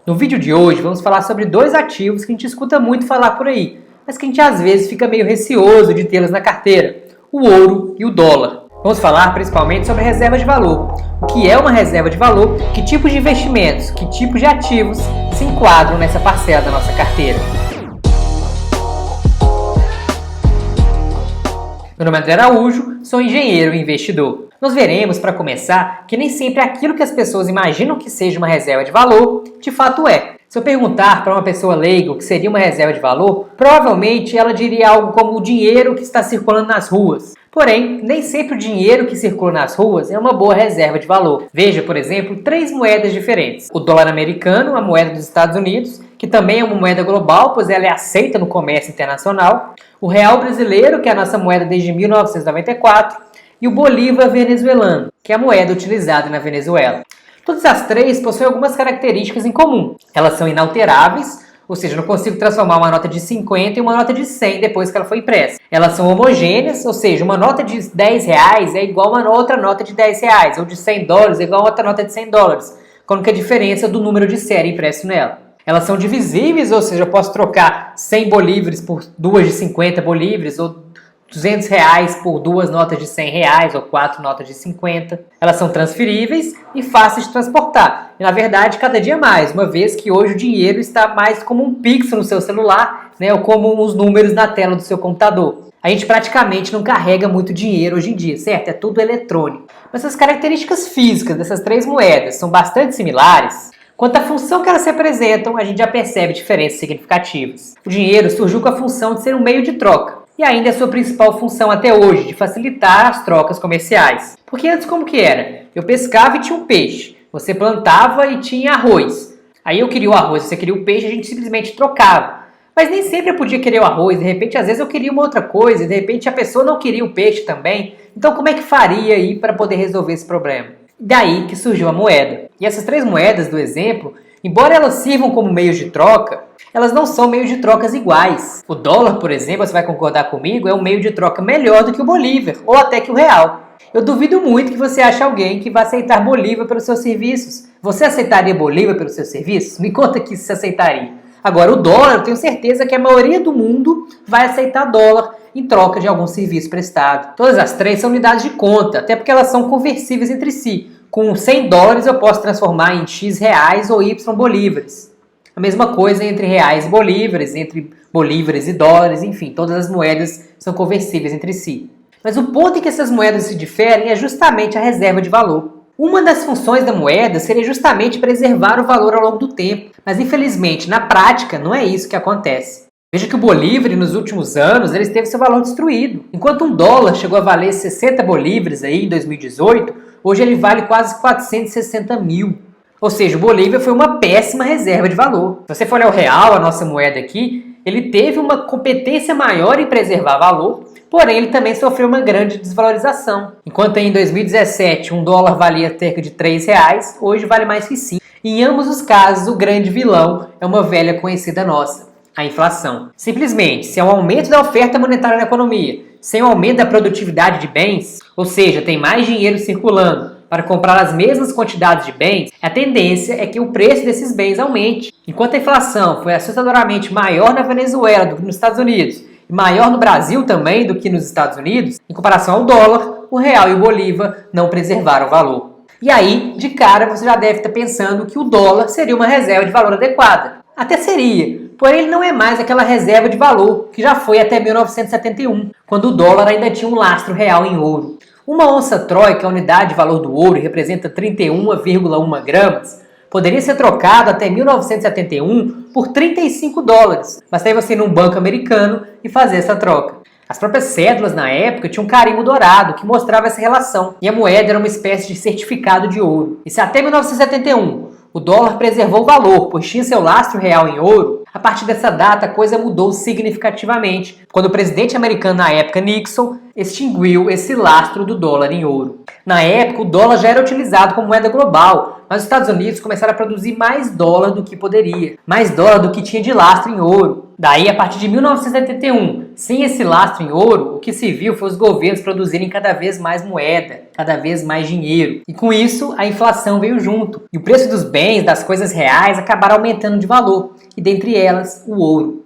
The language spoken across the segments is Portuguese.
No vídeo de hoje vamos falar sobre dois ativos que a gente escuta muito falar por aí, mas que a gente às vezes fica meio receoso de tê-los na carteira: o ouro e o dólar. Vamos falar principalmente sobre reserva de valor. O que é uma reserva de valor, que tipos de investimentos, que tipos de ativos se enquadram nessa parcela da nossa carteira. Meu nome é André Araújo, sou engenheiro e investidor. Nós veremos, para começar, que nem sempre aquilo que as pessoas imaginam que seja uma reserva de valor, de fato é. Se eu perguntar para uma pessoa leiga o que seria uma reserva de valor, provavelmente ela diria algo como o dinheiro que está circulando nas ruas. Porém, nem sempre o dinheiro que circula nas ruas é uma boa reserva de valor. Veja, por exemplo, três moedas diferentes. O dólar americano, a moeda dos Estados Unidos, que também é uma moeda global, pois ela é aceita no comércio internacional. O real brasileiro, que é a nossa moeda desde 1994. E o bolívar venezuelano, que é a moeda utilizada na Venezuela. Todas as três possuem algumas características em comum. Elas são inalteráveis, ou seja, não consigo transformar uma nota de 50 em uma nota de 100 depois que ela foi impressa. Elas são homogêneas, ou seja, uma nota de 10 reais é igual a uma outra nota de 10 reais, ou de 100 dólares é igual a outra nota de 100 dólares, com a diferença do número de série impresso nela. Elas são divisíveis, ou seja, eu posso trocar 100 bolívares por duas de 50 bolívares, ou 200 reais por duas notas de 100 reais ou 4 notas de 50. Elas são transferíveis e fáceis de transportar. E, na verdade, cada dia mais, uma vez que hoje o dinheiro está mais como um pixel no seu celular, né, ou como os números na tela do seu computador. A gente praticamente não carrega muito dinheiro hoje em dia, certo? É tudo eletrônico. Mas as características físicas dessas três moedas são bastante similares. Quanto à função que elas representam, a gente já percebe diferenças significativas. O dinheiro surgiu com a função de ser um meio de troca. E ainda é sua principal função até hoje, de facilitar as trocas comerciais. Porque antes como que era? Eu pescava e tinha um peixe. Você plantava e tinha arroz. Aí eu queria o arroz, você queria o peixe, a gente simplesmente trocava. Mas nem sempre eu podia querer o arroz, de repente às vezes eu queria uma outra coisa, de repente a pessoa não queria o peixe também. Então como é que faria aí para poder resolver esse problema? Daí que surgiu a moeda. E essas três moedas do exemplo, embora elas sirvam como meios de troca, elas não são meios de trocas iguais. O dólar, por exemplo, você vai concordar comigo, é um meio de troca melhor do que o bolívar, ou até que o real. Eu duvido muito que você ache alguém que vai aceitar bolívar pelos seus serviços. Você aceitaria bolívar pelos seus serviços? Me conta aqui se você aceitaria. Agora, o dólar, eu tenho certeza que a maioria do mundo vai aceitar dólar em troca de algum serviço prestado. Todas as três são unidades de conta, até porque elas são conversíveis entre si. Com 100 dólares eu posso transformar em X reais ou Y bolívares. A mesma coisa entre reais e bolívares, entre bolívares e dólares, enfim, todas as moedas são conversíveis entre si. Mas o ponto em que essas moedas se diferem é justamente a reserva de valor. Uma das funções da moeda seria justamente preservar o valor ao longo do tempo, mas infelizmente, na prática, não é isso que acontece. Veja que o bolívar, nos últimos anos, ele teve seu valor destruído. Enquanto um dólar chegou a valer 60 bolívares aí em 2018, hoje ele vale quase 460 mil. Ou seja, o bolívar foi uma péssima reserva de valor. Se você for olhar o real, a nossa moeda aqui, ele teve uma competência maior em preservar valor, porém ele também sofreu uma grande desvalorização. Enquanto em 2017 um dólar valia cerca de 3 reais, hoje vale mais que 5. Em ambos os casos, o grande vilão é uma velha conhecida nossa: a inflação. Simplesmente, se há um aumento da oferta monetária na economia, sem o aumento da produtividade de bens, ou seja, tem mais dinheiro circulando para comprar as mesmas quantidades de bens, a tendência é que o preço desses bens aumente. Enquanto a inflação foi assustadoramente maior na Venezuela do que nos Estados Unidos, e maior no Brasil também do que nos Estados Unidos, em comparação ao dólar, o real e o bolívar não preservaram o valor. E aí, de cara, você já deve estar pensando que o dólar seria uma reserva de valor adequada. Até seria, porém ele não é mais aquela reserva de valor que já foi até 1971, quando o dólar ainda tinha um lastro real em ouro. Uma onça Troy, que é a unidade de valor do ouro e representa 31,1 gramas, poderia ser trocado até 1971 por 35 dólares. Basta ir você ir num banco americano e fazer essa troca. As próprias cédulas na época tinham um carimbo dourado que mostrava essa relação, e a moeda era uma espécie de certificado de ouro. E se até 1971 o dólar preservou o valor, pois tinha seu lastro real em ouro, a partir dessa data a coisa mudou significativamente, quando o presidente americano na época, Nixon, extinguiu esse lastro do dólar em ouro. Na época, o dólar já era utilizado como moeda global, mas os Estados Unidos começaram a produzir mais dólar do que poderia, mais dólar do que tinha de lastro em ouro. Daí, a partir de 1971, sem esse lastro em ouro, o que se viu foi os governos produzirem cada vez mais moeda, cada vez mais dinheiro. E com isso, a inflação veio junto. E o preço dos bens, das coisas reais, acabaram aumentando de valor, e dentre elas, o ouro.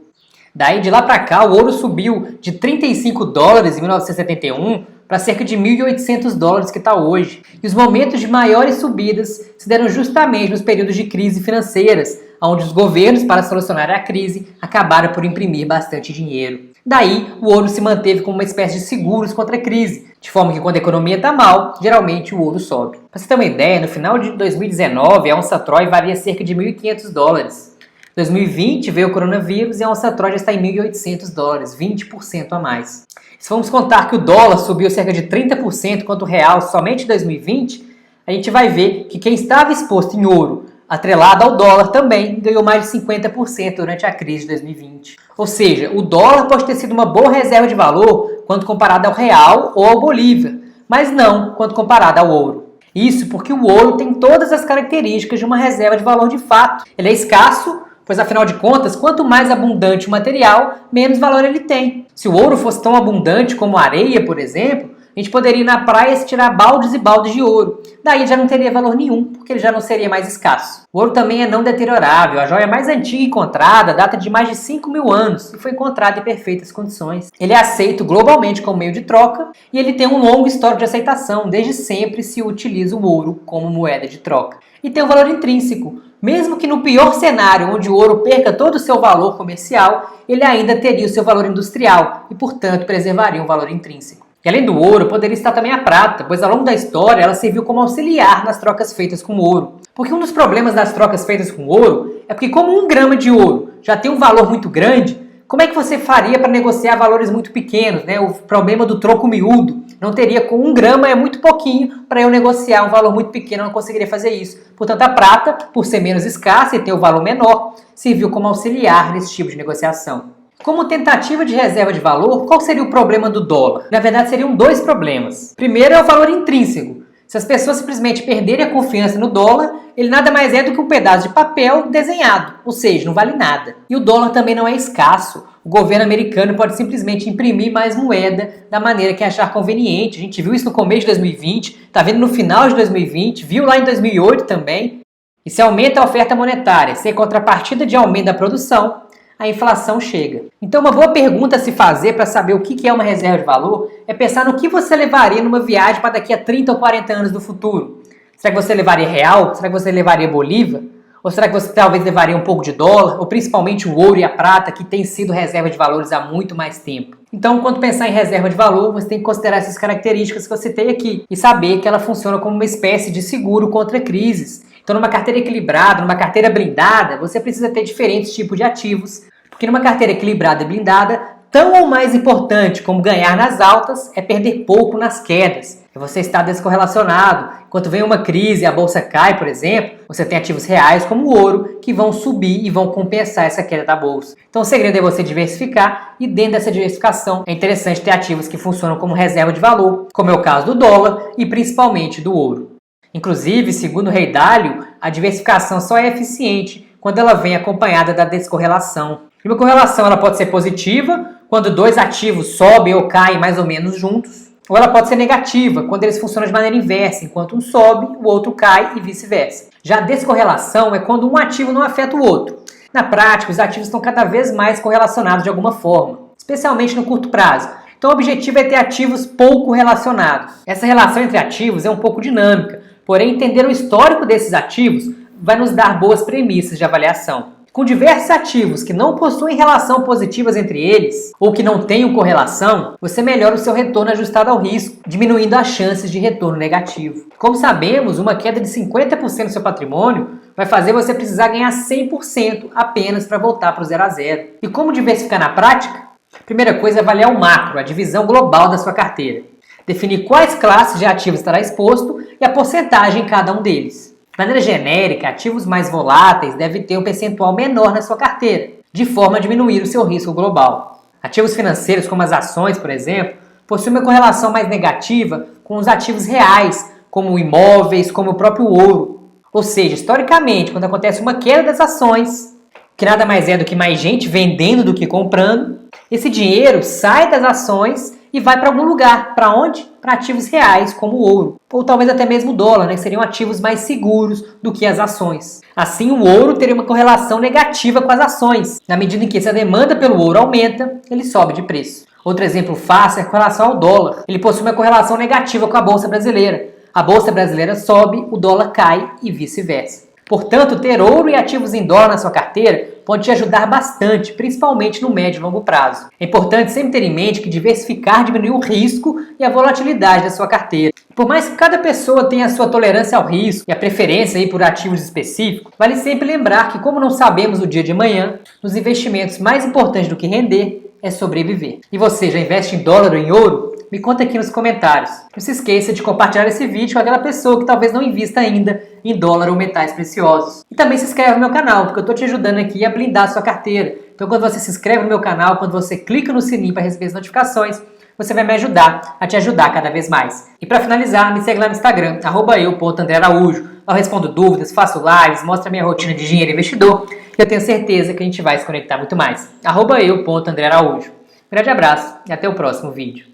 Daí, de lá para cá, o ouro subiu de 35 dólares em 1971 para cerca de 1.800 dólares que está hoje. E os momentos de maiores subidas se deram justamente nos períodos de crise financeiras, onde os governos, para solucionar a crise, acabaram por imprimir bastante dinheiro. Daí, o ouro se manteve como uma espécie de seguros contra a crise, de forma que quando a economia está mal, geralmente o ouro sobe. Para você ter uma ideia, no final de 2019, a onça Troy valia cerca de 1.500 dólares. Em 2020 veio o coronavírus e a onça Troy já está em 1.800 dólares, 20% a mais. Se vamos contar que o dólar subiu cerca de 30% quanto o real somente em 2020, a gente vai ver que quem estava exposto em ouro, atrelado ao dólar também, ganhou mais de 50% durante a crise de 2020. Ou seja, o dólar pode ter sido uma boa reserva de valor quando comparado ao real ou ao bolívar, mas não quando comparado ao ouro. Isso porque o ouro tem todas as características de uma reserva de valor de fato. Ele é escasso, pois afinal de contas, quanto mais abundante o material, menos valor ele tem. Se o ouro fosse tão abundante como a areia, por exemplo, a gente poderia ir na praia e se tirar baldes e baldes de ouro. Daí já não teria valor nenhum, porque ele já não seria mais escasso. O ouro também é não deteriorável. A joia mais antiga encontrada data de mais de 5.000 anos e foi encontrada em perfeitas condições. Ele é aceito globalmente como meio de troca e ele tem um longo histórico de aceitação. Desde sempre se utiliza o ouro como moeda de troca. E tem um valor intrínseco. Mesmo que no pior cenário, onde o ouro perca todo o seu valor comercial, ele ainda teria o seu valor industrial e, portanto, preservaria um valor intrínseco. E além do ouro, poderia estar também a prata, pois ao longo da história ela serviu como auxiliar nas trocas feitas com ouro. Porque um dos problemas das trocas feitas com ouro é porque como 1 grama de ouro já tem um valor muito grande, como é que você faria para negociar valores muito pequenos, né? O problema do troco miúdo. Não teria, com 1 grama é muito pouquinho para eu negociar um valor muito pequeno, eu não conseguiria fazer isso. Portanto, a prata, por ser menos escassa e ter o valor menor, serviu como auxiliar nesse tipo de negociação. Como tentativa de reserva de valor, qual seria o problema do dólar? Na verdade, seriam 2 problemas. Primeiro é o valor intrínseco. Se as pessoas simplesmente perderem a confiança no dólar, ele nada mais é do que um pedaço de papel desenhado, ou seja, não vale nada. E o dólar também não é escasso. O governo americano pode simplesmente imprimir mais moeda da maneira que achar conveniente. A gente viu isso no começo de 2020, está vendo no final de 2020, viu lá em 2008 também. E se aumenta a oferta monetária, se é contrapartida de aumento da produção, a inflação chega. Então uma boa pergunta a se fazer para saber o que é uma reserva de valor é pensar no que você levaria numa viagem para daqui a 30 ou 40 anos do futuro. Será que você levaria real? Será que você levaria bolívar? Ou será que você talvez levaria um pouco de dólar? Ou principalmente o ouro e a prata, que tem sido reserva de valores há muito mais tempo? Então, quando pensar em reserva de valor, você tem que considerar essas características que eu citei aqui e saber que ela funciona como uma espécie de seguro contra crises. Então, numa carteira equilibrada, numa carteira blindada, você precisa ter diferentes tipos de ativos, porque numa carteira equilibrada e blindada, tão ou mais importante como ganhar nas altas é perder pouco nas quedas. É você estar descorrelacionado. Enquanto vem uma crise e a bolsa cai, por exemplo, você tem ativos reais como o ouro que vão subir e vão compensar essa queda da bolsa. Então o segredo é você diversificar e dentro dessa diversificação é interessante ter ativos que funcionam como reserva de valor, como é o caso do dólar e principalmente do ouro. Inclusive, segundo o Rei Dalio, a diversificação só é eficiente quando ela vem acompanhada da descorrelação. E uma correlação ela pode ser positiva, quando 2 ativos sobem ou caem mais ou menos juntos, ou ela pode ser negativa, quando eles funcionam de maneira inversa, enquanto um sobe, o outro cai e vice-versa. Já a descorrelação é quando um ativo não afeta o outro. Na prática, os ativos estão cada vez mais correlacionados de alguma forma, especialmente no curto prazo. Então o objetivo é ter ativos pouco relacionados. Essa relação entre ativos é um pouco dinâmica, porém entender o histórico desses ativos vai nos dar boas premissas de avaliação. Com diversos ativos que não possuem relação positivas entre eles, ou que não tenham correlação, você melhora o seu retorno ajustado ao risco, diminuindo as chances de retorno negativo. Como sabemos, uma queda de 50% do seu patrimônio vai fazer você precisar ganhar 100% apenas para voltar para o 0 a 0. E como diversificar na prática? Primeira coisa é avaliar o macro, a divisão global da sua carteira. Definir quais classes de ativos estará exposto e a porcentagem em cada um deles. De maneira genérica, ativos mais voláteis devem ter um percentual menor na sua carteira, de forma a diminuir o seu risco global. Ativos financeiros, como as ações, por exemplo, possuem uma correlação mais negativa com os ativos reais, como imóveis, como o próprio ouro. Ou seja, historicamente, quando acontece uma queda das ações, que nada mais é do que mais gente vendendo do que comprando, esse dinheiro sai das ações e vai para algum lugar. Para onde? Para ativos reais, como o ouro. Ou talvez até mesmo o dólar, que seriam ativos mais seguros do que as ações. Assim, o ouro teria uma correlação negativa com as ações. Na medida em que se a demanda pelo ouro aumenta, ele sobe de preço. Outro exemplo fácil é com relação ao dólar. Ele possui uma correlação negativa com a Bolsa Brasileira. A Bolsa Brasileira sobe, o dólar cai e vice-versa. Portanto, ter ouro e ativos em dólar na sua carteira pode te ajudar bastante, principalmente no médio e longo prazo. É importante sempre ter em mente que diversificar diminui o risco e a volatilidade da sua carteira. Por mais que cada pessoa tenha a sua tolerância ao risco e a preferência aí por ativos específicos, vale sempre lembrar que, como não sabemos o dia de amanhã, nos investimentos mais importantes do que render é sobreviver. E você já investe em dólar ou em ouro? Me conta aqui nos comentários. Não se esqueça de compartilhar esse vídeo com aquela pessoa que talvez não invista ainda em dólar ou metais preciosos. E também se inscreve no meu canal, porque eu estou te ajudando aqui a blindar a sua carteira. Então quando você se inscreve no meu canal, quando você clica no sininho para receber as notificações, você vai me ajudar a te ajudar cada vez mais. E para finalizar, me segue lá no Instagram, @eu.andrearaújo. Lá eu respondo dúvidas, faço lives, mostro a minha rotina de dinheiro investidor. E eu tenho certeza que a gente vai se conectar muito mais. @eu.andrearaújo. Grande abraço e até o próximo vídeo.